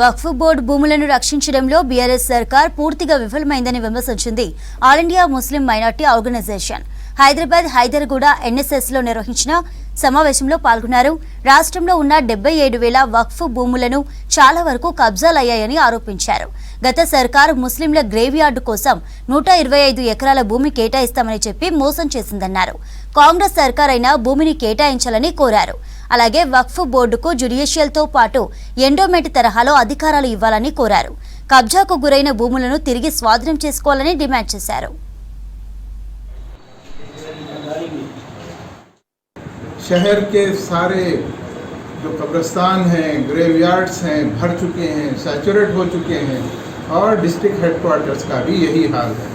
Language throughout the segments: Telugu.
వక్ఫ్ బోర్డు భూములను రక్షించడంలో బీఆర్ఎస్ సర్కార్ పూర్తిగా విఫలమైందని విమర్శించింది all India Muslim minority organization. Hyderabad Hyderguda NSS లో నిర్వహించిన సమావేశంలో పాల్గొన్నారు. రాష్ట్రంలో ఉన్న 77,000 వక్ఫ్ భూములను చాలా వరకు కబ్జాలయ్యాయని ఆరోపించారు. గత సర్కారు ముస్లింల గ్రేవ్ యార్డు కోసం 125 ఎకరాల భూమి కేటాయిస్తామని చెప్పి మోసం చేసిందన్నారు. కాంగ్రెస్ సర్కార్ అయినా భూమిని కేటాయించాలని కోరారు. అలాగే వక్ఫ్ బోర్డుకు జ్యుడిషియల్ తో పాటు ఎండోమెంట్ తరహాలో అధికారాలు ఇవ్వాలని కోరారు. కబ్జాకు గురైన భూములను తిరిగి స్వాధీనం చేసుకోవాలని డిమాండ్ చేశారు. शहर के सारे जो कब्रिस्तान हैं, ग्रेवयार्ड्स हैं, भर चुके हैं, सैचुरेट हो चुके हैं और डिस्ट्रिक्ट हेडक्वार्टर्स का भी यही हाल है,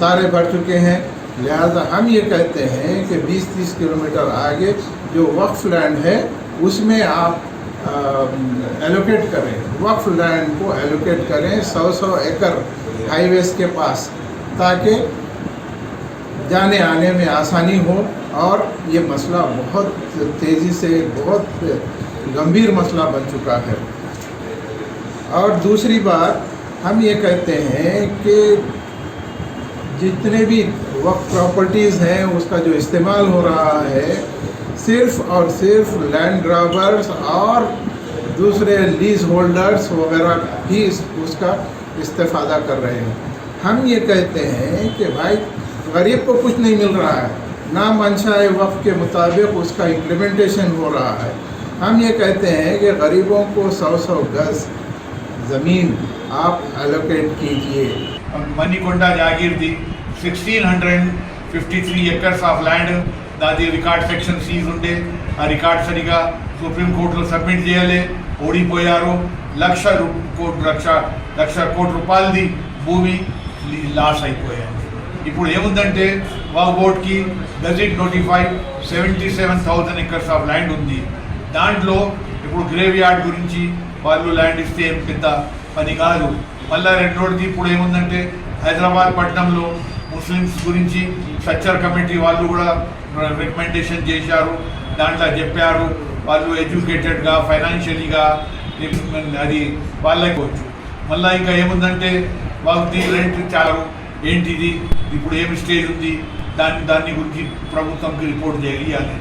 सारे भर चुके हैं। लिहाजा हम ये कहते हैं कि 20-30 किलोमीटर आगे जो वक्फ लैंड है उसमें आप एलोकेट करें, वक्फ लैंड को एलोकेट करें 100 एकड़ हाईवेज के पास, ताकि जाने आने में आसानी हो। और ये मसला बहुत तेज़ी से बहुत गंभीर मसला बन चुका है। और दूसरी बात हम ये कहते हैं कि जितने भी वक्फ प्रॉपर्टीज़ हैं उसका जो इस्तेमाल हो रहा है सिर्फ़ और सिर्फ लैंड ग्राबर्स और दूसरे लीज होल्डर्स वगैरह ही उसका इस्तेफादा कर रहे हैं। हम ये कहते हैं कि भाई गरीब को कुछ नहीं मिल रहा है, ना मंशाए वक्फ के मुताबिक उसका इम्प्लीमेंटेशन हो रहा है। हम ये कहते हैं कि गरीबों को 100 गज ज़मीन आप एलोकेट कीजिए। मनीकोंडा जागीर दी 1653 acres ऑफ लैंड दादी रिकॉर्ड सेक्शन सीज ఉండే ఆ రికార్డ్ సరిగా సుప్రీం కోర్టులో సబ్మిట్ చేయాలి. ఓడిపోయారు. లక్ష కోట్ల రూపాయలది భూమి లాస్ అయిపోయాయి. ఇప్పుడు ఏముందంటే వక్ఫ్ బోర్డ్కి gazette notified 77,000 acres of land ఉంది. దాంట్లో ఇప్పుడు గ్రేవ్ యార్డ్ గురించి వాళ్ళు ల్యాండ్ ఇస్తే పెద్ద పని కాదు. మళ్ళీ రెండోది ఇప్పుడు ఏముందంటే హైదరాబాద్ పట్టణంలో ముస్లిమ్స్ గురించి స్ట్రక్చర్ కమిటీ వాళ్ళు కూడా రికమెండేషన్ చేశారు. దాంట్లో చెప్పారు వాళ్ళు ఎడ్యుకేటెడ్గా ఫైనాన్షియలీగా అది వాళ్ళకి వచ్చు. మళ్ళీ ఇంకా ఏముందంటే వాళ్ళకి రెంట్ చాలా ఏంటిది ఇప్పుడు ఏమి స్టేజ్ ఉంది దాన్ని గురించి ప్రభుత్వంకి రిపోర్ట్ చేయాలి.